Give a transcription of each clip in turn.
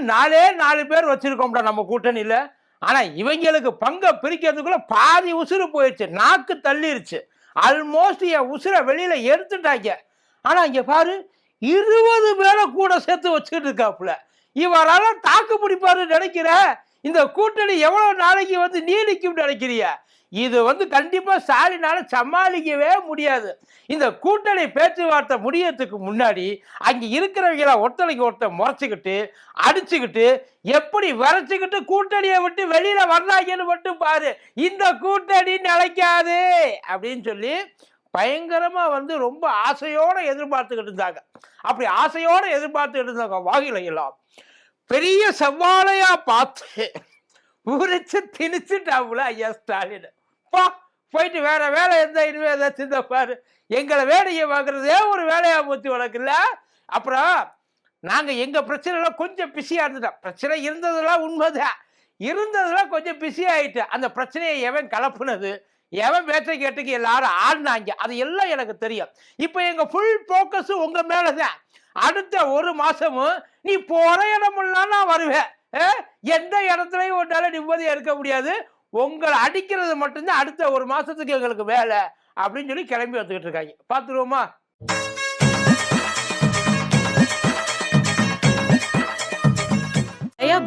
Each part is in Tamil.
நாலு பேர் வச்சிருக்கோம்டா நம்ம கூட்டணியில. ஆனா இவங்களுக்கு பங்கை பிரிக்கிறதுக்குள்ள பாதி உசுறு போயிடுச்சு, நாக்கு தள்ளிருச்சு. ஆல்மோஸ்ட் என் உசுரை வெளியில எடுத்துட்டாங்க. ஆனா இங்க பாரு, 20 பேரை கூட சேர்த்து வச்சுட்டு இருக்காப்புல. இவரால தாக்கு பிடிப்பாரு நினைக்கிற? இந்த கூட்டணி எவ்வளவு நாளைக்கு வந்து நீடிக்கும் நினைக்கிறிய? இது வந்து கண்டிப்பா ஸ்டாலினால சமாளிக்கவே முடியாது. இந்த கூட்டணி பேச்சுவார்த்தை முடியறதுக்கு முன்னாடி அங்க இருக்கிறவங்கள ஒருத்தனைக்கு ஒருத்தர் முறைச்சுக்கிட்டு அடிச்சுக்கிட்டு எப்படி வரைச்சுக்கிட்டு கூட்டணியை விட்டு வெளியில வர்றாங்கன்னு மட்டும் பாரு. இந்த கூட்டணி நிலைக்காது அப்படின்னு சொல்லி பயங்கரமா வந்து ரொம்ப ஆசையோட எதிர்பார்த்துக்கிட்டு இருந்தாங்க. அப்படி ஆசையோட எதிர்பார்த்துக்கிட்டு இருந்தாங்க வாகில எல்லாம் பெரிய செவ்வாழையா பார்த்து உரிச்சு திணிச்சுட்டாப்புல ஐயா ஸ்டாலின். போயிட்டு வேற வேலை இருந்தா இனிமே ஏதாச்சும் பாரு, எங்களை வேலையை வாங்குறதே ஒரு வேலையா போச்சு உனக்கு இல்ல. அப்புறம் நாங்க எங்க பிரச்சனை கொஞ்சம் பிஸியா இருந்துட்டோம். பிரச்சனை இருந்ததெல்லாம் உண்மைதான், இருந்ததெல்லாம் கொஞ்சம் பிஸி ஆயிட்டு. அந்த பிரச்சனையை எவன் கலப்புனது, எவன் பேச்சை கேட்டுக்கு எல்லாரும் ஆடினாங்க, அது எல்லாம் எனக்கு தெரியும். இப்ப எங்க ஃபுல் போக்கஸ் உங்க மேலதான். அடுத்த ஒரு மாசமும் நீ போற இடமெல்லாம் நான் வருவேன். எந்த இடத்துலயும் ஒன்றால நிம்மதியா இருக்க முடியாது. உங்களை அடிக்கிறது மட்டும்தான் அடுத்த ஒரு மாசத்துக்கு எங்களுக்கு வேலை அப்படின்னு சொல்லி கிளம்பி வந்துகிட்டு இருக்காங்க. பாத்துருவோமா?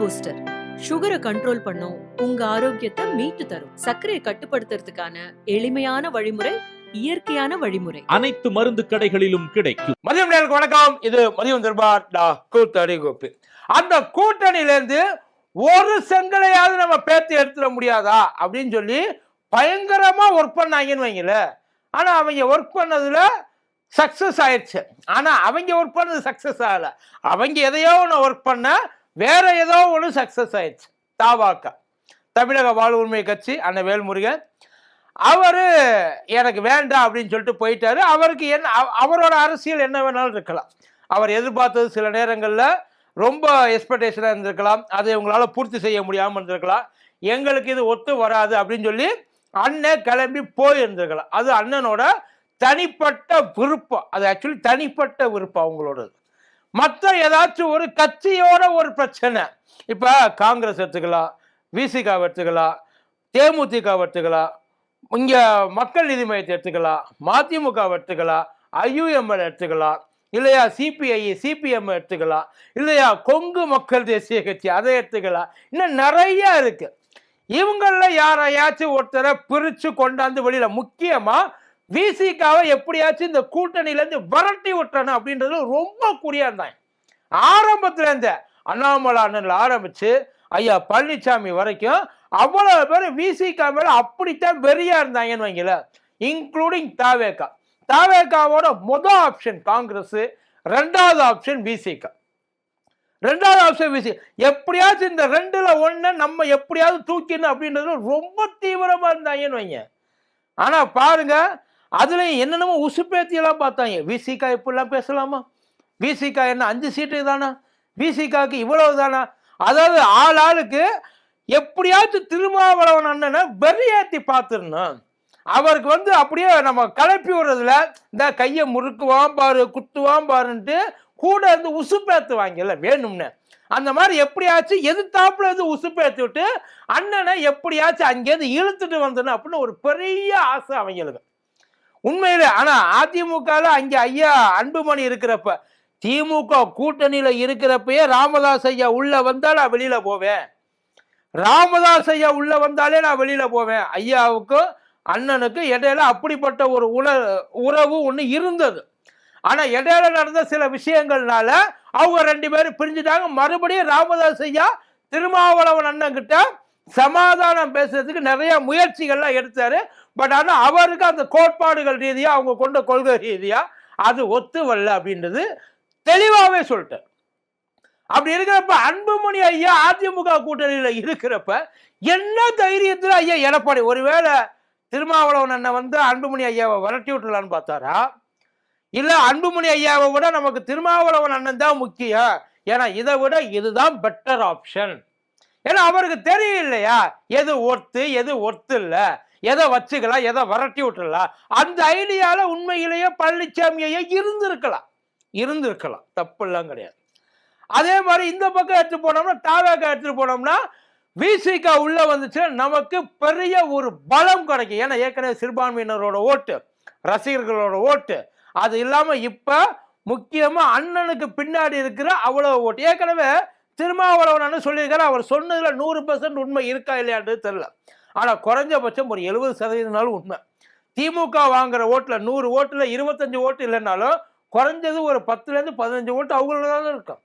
பூஸ்டர் சுகரை கண்ட்ரோல் பண்ணும், உங்க ஆரோக்கியத்தை மீட்டு தரும். சர்க்கரையை கட்டுப்படுத்துறதுக்கான எளிமையான வழிமுறை, இயற்கையான வழிமுறை. அனைத்து மருந்து கடைகளிலும் கிடைக்கும். மதியம் நேருக்கு வணக்கம். இது மதியம் தர்பார் கூட்டணி கோப்பு. அந்த கூட்டணியிலேருந்து ஒரு செங்கலையாவது நம்ம பேத்து எடுத்துட முடியாதா அப்படின்னு சொல்லி பயங்கரமா ஒர்க் பண்ணாங்கன்னு வைங்கள. ஆனா அவங்க ஒர்க் பண்ணதுல சக்சஸ் ஆயிடுச்சு. ஆனா அவங்க ஒர்க் பண்ணது சக்சஸ் ஆகல. அவங்க எதையோ ஒன்று ஒர்க் பண்ண வேற ஏதோ ஒன்று சக்சஸ் ஆயிடுச்சு. தாவாக்கா, தமிழக வாழ்வுரிமை கட்சி, அண்ணன் வேல்முருகன் அவரு எனக்கு வேண்டாம் அப்படின்னு சொல்லிட்டு போயிட்டாரு. அவருக்கு என்ன, அவரோட அரசியல் என்ன வேணாலும் இருக்கலாம். அவர் எதிர்பார்த்தது சில நேரங்களில் ரொம்ப எக்ஸ்பெக்டேஷனாக இருந்திருக்கலாம், அதை உங்களால் பூர்த்தி செய்ய முடியாமல் இருந்திருக்கலாம். எங்களுக்கு இது ஒத்து வராது அப்படின்னு சொல்லி அண்ணன் கிளம்பி போயிருந்திருக்கலாம். அது அண்ணனோட தனிப்பட்ட விருப்பம். அது ஆக்சுவலி தனிப்பட்ட விருப்பம் அவங்களோடது. மற்ற ஏதாச்சும் ஒரு கட்சியோட ஒரு பிரச்சனை, இப்போ காங்கிரஸ் எடுத்துக்கலாம், விசிகா எடுத்துக்கலாம், தேமுதிக எடுத்துக்கலாம், இங்கே மக்கள் நீதி மையத்தை எடுத்துக்கலாம், மதிமுக எடுத்துக்கலாம், ஐயுஎம்எல் எடுத்துக்கலாம், இல்லையா சிபிஐ சிபிஎம் எடுத்துக்கலாம், இல்லையா கொங்கு மக்கள் தேசிய கட்சி அதை எடுத்துக்கலாம். இன்னும் நிறைய இருக்கு. இவங்கள யாரையாச்சும் ஒருத்தரை பிரிச்சு கொண்டாந்து வெளியில, முக்கியமா விசிகாவை எப்படியாச்சும் இந்த கூட்டணியிலேருந்து விரட்டி விட்டணும் அப்படின்றது ரொம்ப குறியா இருந்தாங்க. ஆரம்பத்துல இருந்த அண்ணாமலை அண்ணன்ல ஆரம்பிச்சு ஐயா பழனிசாமி வரைக்கும் அவ்வளவு பேர் விசிகா மேல அப்படித்தான் வெறியா இருந்தாங்கன்னு வைங்கள, இன்க்ளூடிங் தாவேகா. தாவேகாவோட முதல் ஆப்ஷன் காங்கிரஸ், ரெண்டாவது ஆப்ஷன் விசிகா. ரெண்டாவது ஆப்ஷன் விசி, எப்படியாச்சும் இந்த ரெண்டுல ஒண்ணு நம்ம எப்படியாவது தூக்கணும் அப்படின்றது ரொம்ப தீவிரமா இருந்தாங்கன்னு வைங்க. ஆனா பாருங்க, அதுல என்னென்னமோ உசுப்பேத்தியெல்லாம் பார்த்தாங்க. விசிகா இப்படிலாம் பேசலாமா? விசிகா என்ன 5 சீட்டு தானா? விசிகாக்கு இவ்வளவு தானா? அதாவது ஆளுக்கு எப்படியாச்சும் திருமாவளவன் அண்ணனை வெறியாத்தி பார்த்துடணும். அவருக்கு வந்து அப்படியே நம்ம கலப்பி விடுறதுல இந்த கையை முறுக்குவான் பாரு, குத்துவான் பாருன்ட்டு கூட இருந்து உசுப்பேத்துவாங்கல்ல வேணும்னு. அந்த மாதிரி எப்படியாச்சும் எதிர்த்தாப்புல இருந்து உசுப்பேத்தி விட்டு அண்ணனை எப்படியாச்சும் அங்கேருந்து இழுத்துட்டு வந்துடணும் அப்படின்னு ஒரு பெரிய ஆசை அவங்களுக்கு உண்மையில. ஆனா அதிமுகல அங்க ஐயா அன்புமணி இருக்கிறப்ப, திமுக கூட்டணியில இருக்கிறப்பயே ராமதாஸ் ஐயா உள்ள வந்தா நான் வெளியில போவேன், ராமதாஸ் ஐயா உள்ள வந்தாலே நான் வெளியில போவேன். ஐயாவுக்கும் அண்ணனுக்கு இடையில அப்படிப்பட்ட ஒரு உறவு ஒண்ணு இருந்தது. ஆனா இடையில நடந்த சில விஷயங்கள்னால அவங்க 2 பேரும் பிரிஞ்சுட்டாங்க. மறுபடியும் ராமதாஸ் ஐயா திருமாவளவன் அண்ணன் கிட்ட சமாதானம் பேசுறதுக்கு நிறைய முயற்சிகள்லாம் எடுத்தாரு. பட் ஆனா அவருக்கு அந்த கோட்பாடுகள் ரீதியா, அவங்க கொண்ட கொள்கை ரீதியா அது ஒத்து வரல அப்படின்றது தெளிவாவே சொல்லிட்டார். அப்படி இருக்கிறப்ப அன்புமணி ஐயா அதிமுக கூட்டணியில இருக்கிறப்ப என்ன தைரியத்துல ஐயா எடப்பாடி ஒருவேளை திருமாவளவன் அண்ணன் வந்து அன்புமணி ஐயாவை விரட்டி விட்டுலான்னு பார்த்தாரா, இல்ல அன்புமணி ஐயாவை விட நமக்கு திருமாவளவன் அண்ணன் தான் முக்கியம், ஏன்னா இதை விட இதுதான் பெட்டர் ஆப்ஷன். ஏன்னா அவருக்கு தெரியும் இல்லையா எது ஒர்த்து எது ஒர்த்து இல்ல, எதை வச்சுக்கலாம் எதை விரட்டி விட்டுலாம். அந்த ஐடியால உண்மையிலேயே பழனிசாமி ஐயா இருந்திருக்கலாம், தப்பு எல்லாம் கிடையாது. அதே மாதிரி இந்த பக்கம் எடுத்து போனோம்னா தாவேக எடுத்துட்டு போனோம்னா விசிக உள்ள வந்துச்சு, நமக்கு பெரிய ஒரு பலம் கிடைக்கும். ஏன்னா ஏற்கனவே சிறுபான்மையினரோட ஓட்டு, ரசிகர்களோட ஓட்டு, அது இல்லாம இப்ப முக்கியமா அண்ணனுக்கு பின்னாடி இருக்கிற அவ்வளவு ஓட்டு. ஏற்கனவே திருமாவளவன் சொல்லியிருக்காரு, அவர் சொன்னதுல 100% உண்மை இருக்கா இல்லையான்றது தெரியல. ஆனா குறைஞ்சபட்சம் ஒரு 70% உண்மை. திமுக வாங்குற ஓட்டுல 100 ஓட்டுல 25 ஓட்டு இல்லைன்னாலும் குறைஞ்சது ஒரு 10லேருந்து 15 ஓட்டு அவங்களோட தான் இருக்கும்,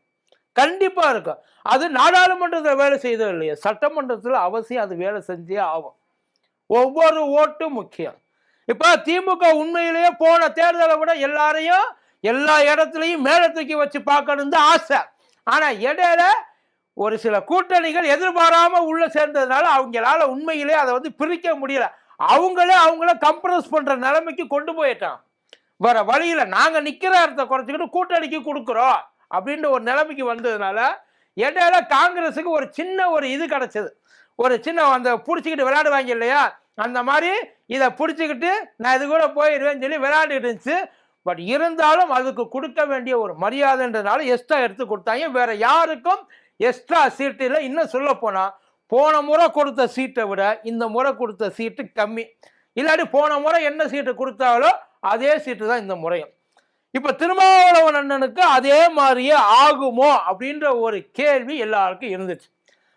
கண்டிப்பா இருக்கும். அது நாடாளுமன்றத்தில் வேலை செய்தது இல்லையா, சட்டமன்றத்தில் அவசியம் அது வேலை செஞ்சே ஆகும். ஒவ்வொரு ஓட்டும் முக்கியம். இப்ப திமுக உண்மையிலேயே போன தேர்தலை விட எல்லாரையும் எல்லா இடத்துலையும் மேல தூக்கி வச்சு பார்க்கணும் தான் ஆசை. ஆனா இடையில ஒரு சில கூட்டணிகள் எதிர்பாராம உள்ள சேர்ந்ததுனால அவங்களால உண்மையிலே அதை வந்து பிரிக்க முடியல. அவங்கள கம்ப்ரஸ் பண்ற நிலைமைக்கு கொண்டு போயிட்டான். வர வழியில நாங்க நிக்கிற இடத்தை குறைச்சிக்கிட்டு கூட்டணிக்கு கொடுக்குறோம் அப்படின்ற ஒரு நிலைமைக்கு வந்ததுனால இடையில காங்கிரஸுக்கு ஒரு சின்ன ஒரு இது கிடைச்சது. ஒரு சின்ன அந்த பிடிச்சிக்கிட்டு விளையாடுவாங்க இல்லையா, அந்த மாதிரி இதை பிடிச்சிக்கிட்டு நான் இது கூட போயிடுவேன்னு சொல்லி விளையாண்டுட்டு இருந்துச்சு. பட் இருந்தாலும் அதுக்கு கொடுக்க வேண்டிய ஒரு மரியாதைன்றதுனால எக்ஸ்ட்ரா எடுத்து கொடுத்தாங்க. வேற யாருக்கும் எக்ஸ்ட்ரா சீட்டு இல்லை. இன்னும் சொல்ல போனா போன முறை கொடுத்த சீட்டை விட இந்த முறை கொடுத்த சீட்டு கம்மி. இல்லாட்டி போன முறை என்ன சீட்டு கொடுத்தாலோ அதே சீட்டு தான் இந்த முறையும். இப்ப திருமாவளவன் அண்ணனுக்கு அதே மாதிரியே ஆகுமோ அப்படின்ற ஒரு கேள்வி எல்லாருக்கும் இருந்துச்சு.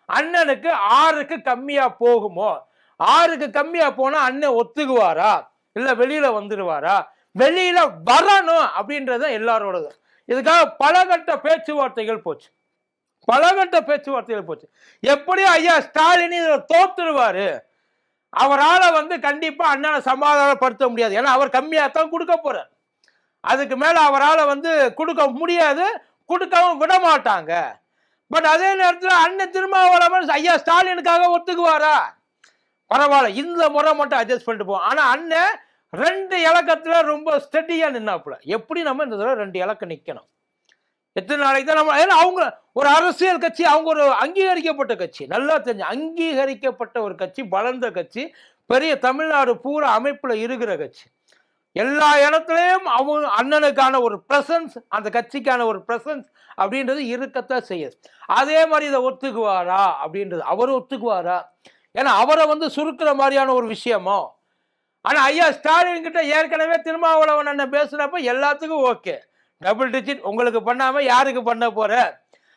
அண்ணனுக்கு 6க்கு கம்மியா போகுமோ, 6க்கு கம்மியா போனா அண்ணன் ஒத்துக்குவாரா, இல்ல வெளியில வந்துடுவாரா, வெளியில வரணும் அப்படின்றத எல்லாரோடது. இதுக்காக பலகட்ட பேச்சுவார்த்தைகள் போச்சு. எப்படியும் ஐயா ஸ்டாலின் இதுல தோத்துருவாரு, அவரால் வந்து கண்டிப்பா அண்ணனை சமாதானப்படுத்த முடியாது. ஏன்னா அவர் கம்மியாத்தான் கொடுக்க போறார், அதுக்கு மேல அவரால் வந்து கொடுக்க முடியாது, கொடுக்கவும் விட மாட்டாங்க. பட் அதே நேரத்தில் அண்ணன் திருமாவளவன் ஐயா ஸ்டாலினுக்காக ஒத்துக்குவாரா, பரவாயில்ல இந்த முறை மட்டும் அட்ஜஸ்ட் பண்ணிட்டு போவோம். ஆனா அண்ணன் 2 இலக்கத்துல ரொம்ப ஸ்டெடியா நின்னாப்புல. எப்படி நம்ம இந்த தடவை 2 இலக்கம் நிக்கணும், எத்தனை நாளைக்கு தான் நம்ம, ஏன்னா அவங்க ஒரு அரசியல் கட்சி, அவங்க ஒரு அங்கீகரிக்கப்பட்ட கட்சி, நல்லா தெரிஞ்ச அங்கீகரிக்கப்பட்ட ஒரு கட்சி, வளர்ந்த கட்சி, பெரிய தமிழ்நாடு பூரா அமைப்புல இருக்கிற கட்சி. எல்லா இடத்துலையும் அவங்க அண்ணனுக்கான ஒரு பிரசன்ஸ், அந்த கட்சிக்கான ஒரு பிரசன்ஸ் அப்படின்றது இருக்கத்தான் செய்யுது. அதே மாதிரி இதை ஒத்துக்குவாரா அப்படின்றது, அவரும் ஒத்துக்குவாரா, ஏன்னா அவரை வந்து சுருக்கிற மாதிரியான ஒரு விஷயமோ. ஆனா ஐயா ஸ்டாலின் கிட்ட ஏற்கனவே திருமாவளவன் அண்ணன் பேசுறப்ப எல்லாத்துக்கும் ஓகே, டபுள் டிஜிட் உங்களுக்கு பண்ணாம யாருக்கு பண்ண போற.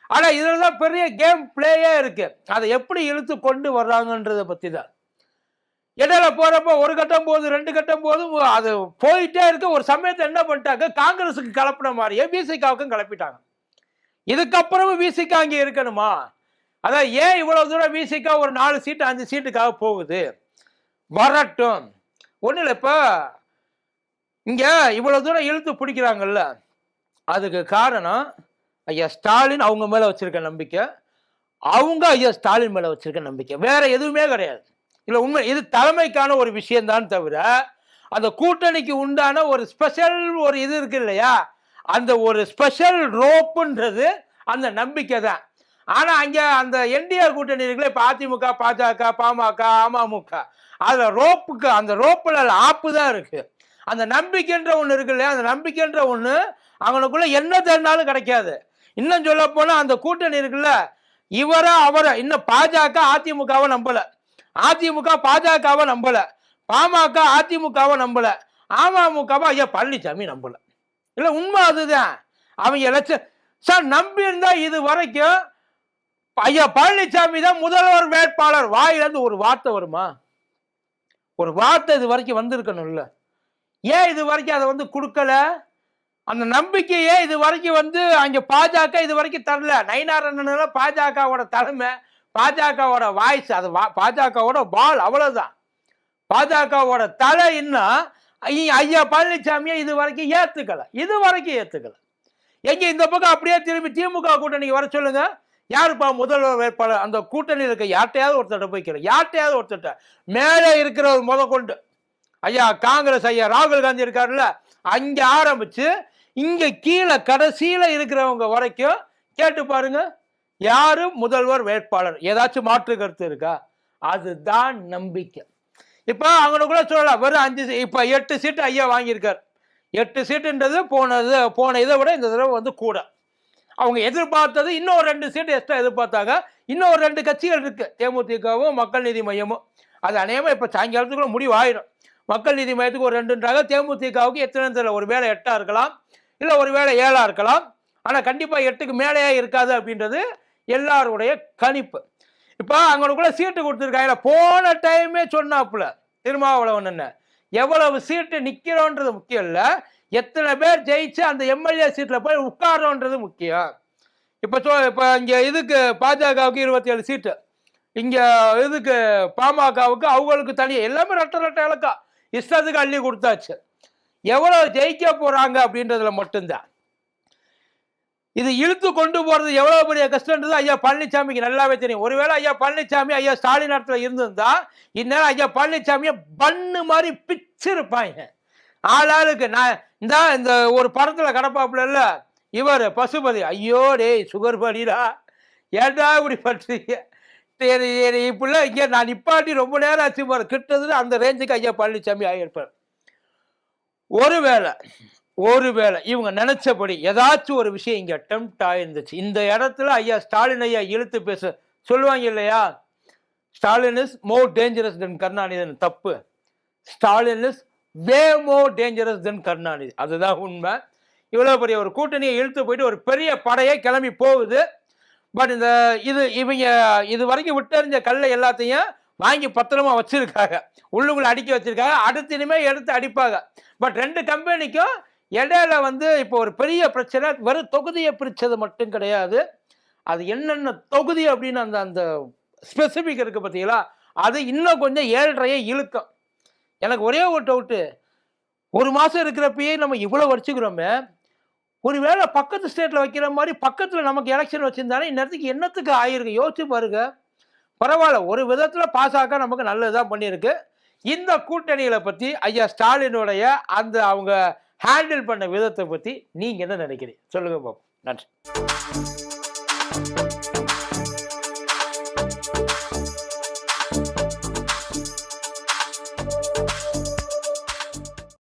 ஆனா இதுலதான் பெரிய கேம் பிளேயே இருக்கு, அதை எப்படி இழுத்து கொண்டு வர்றாங்கன்றதை பத்தி தான். இடையில போறப்ப ஒரு கட்டம் போது 2 கட்டம் போதும் அது போயிட்டே இருக்கு. ஒரு சமயத்தை என்ன பண்ணிட்டாங்க, காங்கிரஸுக்கு கலப்பின மாதிரியே விசிகாவுக்கும் கலப்பிட்டாங்க. இதுக்கப்புறமும் விசிகா அங்கே இருக்கணுமா, அதான் ஏன் இவ்வளவு தூரம் விசிகா ஒரு 4 சீட்டு 5 சீட்டுக்காக போகுது, வரட்டும். ஒண்ணு இல்லை, இப்ப இங்க இவ்வளவு தூரம் இழுத்து பிடிக்கிறாங்கல்ல, அதுக்கு காரணம் ஐயா ஸ்டாலின் அவங்க மேல வச்சிருக்க நம்பிக்கை, அவங்க ஐயா ஸ்டாலின் மேல வச்சிருக்க நம்பிக்கை, வேற எதுவுமே கிடையாது. இல்ல உண்மை, இது தலைமைக்கான ஒரு விஷயம் தான் தவிர அந்த கூட்டணிக்கு உண்டான ஒரு ஸ்பெஷல் ஒரு இது இருக்கு இல்லையா, அந்த ஒரு ஸ்பெஷல் ரோப்புன்றது அந்த நம்பிக்கை தான். ஆனா அங்க அந்த என்டிஆர் கூட்டணி இருக்குல்ல, இப்ப அதிமுக, பாஜக, பாமக, அமமுக, அதுல ரோப்புக்கு அந்த ரோப்புல ஆப்பு தான் இருக்கு. அந்த நம்பிக்கைன்ற ஒண்ணு இருக்கு இல்லையா, அந்த நம்பிக்கைன்ற ஒண்ணு அவனுக்குள்ள என்ன தேடினாலும் கிடைக்காது. இன்னும் சொல்ல போனா அந்த கூட்டணி இருக்குல்ல, இவரா அவரை இன்னும் பாஜக அதிமுகவை நம்பல, அதிமுக பாஜகவை நம்பல, பாமக அதிமுகவை நம்பல, அமமுகவை ஐயா பழனிசாமி நம்பல. இல்ல உண்மை அதுதான். அவங்க எலெக்ஷன் சார் நம்பி இருந்தா இது வரைக்கும் ஐயா பழனிசாமி தான் முதல்வர் வேட்பாளர், வாயிலிருந்து ஒரு வார்த்தை வருமா, ஒரு வார்த்தை இது வரைக்கும் வந்திருக்கணும்ல. ஏன் இது வரைக்கும் அதை வந்து கொடுக்கல, அந்த நம்பிக்கையே இது வரைக்கும் வந்து அங்க பாஜக இது வரைக்கும் தரல. நயினார் அண்ணன் பாஜகவோட தலைமை, பாஜகவோட வாய்ஸ், அது பாஜகவோட பால், அவ்வளவுதான். பாஜகவோட தலை இன்னும் ஐயா பழனிசாமியை இது வரைக்கும் ஏத்துக்கல. எங்க இந்த பக்கம் அப்படியே திரும்பி திமுக கூட்டணிக்கு வர சொல்லுங்க, யாருப்பா முதல்வர் வேட்பாளர், அந்த கூட்டணியில் இருக்க யார்ட்டையாவது ஒருத்தர் போய்க்கிறேன், யார்ட்டையாவது ஒருத்தர் மேலே இருக்கிறவர் முத கொண்டு ஐயா காங்கிரஸ் ஐயா ராகுல் காந்தி இருக்காருல்ல, அங்க ஆரம்பிச்சு இங்க கீழே கடைசியில இருக்கிறவங்க வரைக்கும் கேட்டு பாருங்க, யாரு முதல்வர் வேட்பாளர், ஏதாச்சும் மாற்று கருத்து இருக்கா, அதுதான் நம்பிக்கை. இப்ப அவங்களுக்குள்ள சொல்லலாம் வெறும் 5, இப்ப 8 சீட்டு ஐயா வாங்கியிருக்காரு. 8 சீட்டுன்றது போன இதை விட இந்த தடவை வந்து கூட. அவங்க எதிர்பார்த்தது இன்னொரு 2 சீட்டு எக்ஸ்ட்ரா எதிர்பார்த்தாங்க. இன்னொரு 2 கட்சிகள் இருக்கு, தேமுதிகவும் மக்கள் நீதி மையமும். அது அநேகமாக இப்போ சாயங்காலத்துக்குள்ள முடிவாயிடும். மக்கள் நீதி மையத்துக்கு ஒரு 2ன்றாங்க, தேமுதிகவுக்கு எத்தனை தெரியல, ஒரு வேளை 8 இருக்கலாம், இல்லை ஒரு வேளை 7 இருக்கலாம். ஆனால் கண்டிப்பாக 8க்கு மேலேயே இருக்காது அப்படின்றது எல்லாருடைய கணிப்பு. இப்போ அவங்களுக்குள்ள சீட்டு கொடுத்துருக்காங்க. போன டைமே சொன்னாப்புல திருமாவளவன் என்ன, எவ்வளவு சீட்டு நிற்கிறோன்றது முக்கியம் இல்லை, எத்தனை பேர் ஜெயிச்சு அந்த எம்எல்ஏ சீட்டில் போய் உட்காரோன்றது முக்கியம். இப்போ இங்கே இதுக்கு பாஜகவுக்கு 27 சீட்டு, இங்கே இதுக்கு பாமகவுக்கு அவங்களுக்கு தனியாக எல்லாமே ரெட்டை இலக்கா இஷ்டத்துக்கு அள்ளி கொடுத்தாச்சு. எவ்வளவு ஜெயிக்க போறாங்க அப்படின்றதுல மட்டும்தான். இது இழுத்து கொண்டு போறது எவ்வளவு பெரிய கஷ்டம்ன்றது ஐயா பழனிசாமிக்கு நல்லாவே தெரியும். ஒருவேளை ஐயா பழனிசாமி ஐயா ஸ்டாலின் இடத்துல இருந்திருந்தா இந்நேரம் ஐயா பழனிசாமியை பண்ணு மாதிரி பிச்சிருப்பாங்க. ஆளாளுக்கு நான் இந்த ஒரு படத்துல கடப்பாப்புல இல்ல இவர் பசுபதி, ஐயோ டேய் சுகர் படிடா, ஏன்டா இப்படி பண்றீங்க, இப்படிலாம் இங்கே நான் நிப்பாட்டி ரொம்ப நேரம் ஆச்சு பாரு, கிட்டதுன்னு அந்த ரேஞ்சுக்கு ஐயா பழனிசாமி ஆகியிருப்பார். ஒருவேளை இவங்க நினைச்சபடி ஏதாச்சும் ஒரு விஷயம் இங்க அட்டெம்ப்ட் ஆயிருந்துச்சு, இந்த இடத்துல ஐயா ஸ்டாலின் ஐயா இழுத்து பேச சொல்லுவாங்க இல்லையா, Stalin is more dangerous than Karunanidhi. தப்பு, Stalin is way more dangerous than Karunanidhi, அதுதான் உண்மை. இவ்வளவு பெரிய ஒரு கூட்டணியை இழுத்து போயிட்டு ஒரு பெரிய படையை கிளம்பி போகுது. பட் இவங்க இது வரைக்கும் விட்டறிஞ்ச கல்லை எல்லாத்தையும் வாங்கி பத்திரமா வச்சிருக்காங்க, உள்ளுக்குள்ள அடுக்கி வச்சிருக்காங்க. அடுத்த இனிமே எடுத்து அடிப்பாங்க. பட் 2 கம்பெனிக்கும் இடையில இப்போ ஒரு பெரிய பிரச்சனை, வெறும் தொகுதியை பிரிச்சது மட்டும் கிடையாது, அது என்னென்ன தொகுதி அப்படின்னு அந்த ஸ்பெசிபிக் இருக்கு பார்த்தீங்களா, அது இன்னும் கொஞ்சம் 7.5 இழுக்கும். எனக்கு ஒரே ஒரு டவுட்டு, ஒரு மாசம் இருக்கிறப்பயே நம்ம இவ்வளவு வச்சுக்கிறோமே, ஒருவேளை பக்கத்து ஸ்டேட்ல வைக்கிற மாதிரி பக்கத்துல நமக்கு எலெக்ஷன் வச்சிருந்தானே இந்நேரத்துக்கு என்னத்துக்கு ஆயிருக்கு, யோசிச்சு பாருங்க. பரவாயில்ல, ஒரு விதத்துல பாசாக்க நமக்கு நல்லதுதான் பண்ணியிருக்கு. இந்த கூட்டணிகளை பத்தி ஐயா ஸ்டாலினுடைய அந்த அவங்க ஹேண்டில் பண்ண விதத்தை பத்தி நீங்க என்ன நினைக்கிறீங்க சொல்லுங்க பாப்போம். நன்றி.